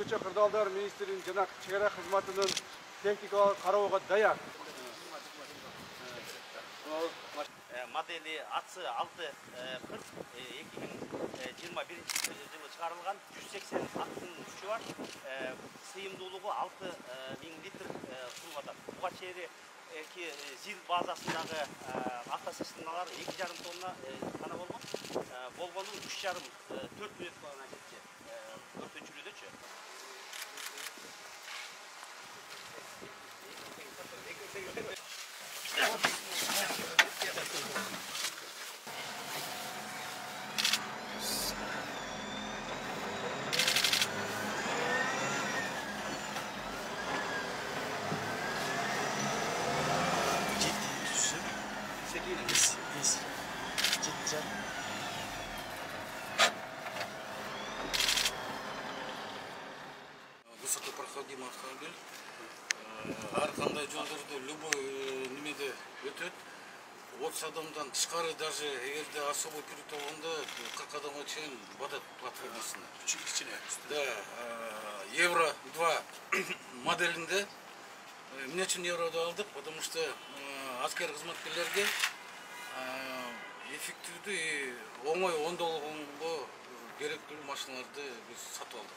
өзгөчө кырдаалдар министринин жана чек ара кызматынын техникалык кароого даяр. Модели AC640 2021 жылы чыгарылган 180 аттын күчү бар. Сыйымдуулугу 6000 литр суу атат. Буга чейин ЗИЛ базасындагы автосистемалар 2,5 тонна гана болгон. Болгону 3,5-4 мүнөт гана жетти. Өртөнчүлүдөчү. Высокопроходимый автомобиль. Ар кандай жолдордо любой немеде өтөт. 30 адамдан тышкары даже эгерде особый период болгондо 40 адамга чейин батат платформасына. Ичине. Да, Евро 2 моделинде. Эмне үчүн Евроду алдык? Потому что аскер кызматкерлерге эффективдүү и оңой оңдолгонго керектүү машиналарды биз сатып алдык.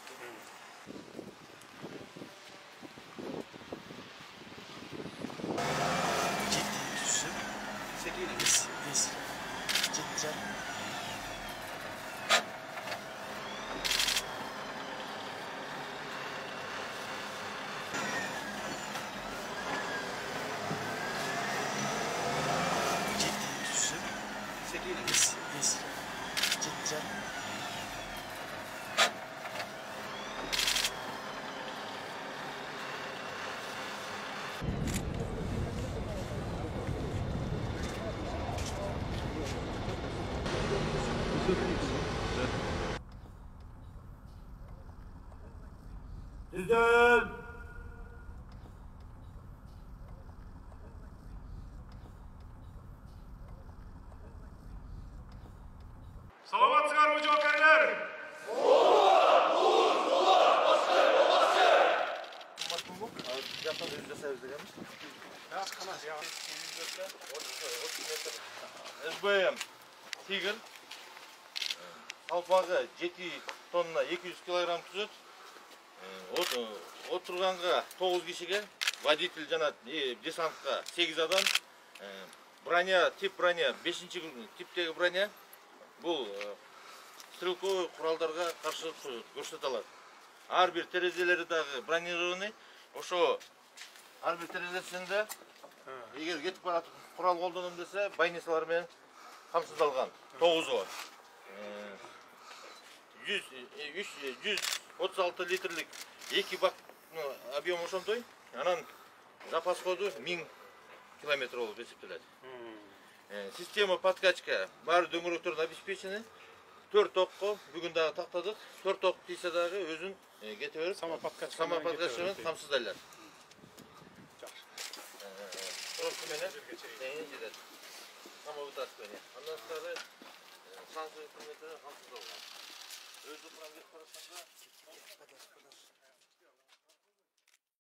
Düzdür. Salamatçılar mı jokerler? СБМ Тигр салпагы 7 тонна 200 килограмм түзөт. Отырганга 9 кишиге, водитель жана десантка 8 адам. Броня, тип броня 5-чи типтеги броня. Бул стрелковый куралдарга каршы көрсөтөлөт. Ар бир терезелери дагы бронированный. Ошо ар бир терезесинде эгер кетип барат курал колдоном десе, байнисалар менен камсыздалган. 9-у. 136 литрлик 2 бак объем ошонтой. Анан запас ходу 1000 километр болуп эсептелет. Система подкачка баары дөңгөлөктөрдөн обеспечены. 4 токко бүгүн дагы тактадык. 4 ток тийсе дагы өзүн кете берип, сама подкачканы камсыздайлар. Жакшы. Просто менен жетет. Сама вытаскивание. Андан тышкары станция инструментleri камсыздалган. Өзү прам кетип баратканда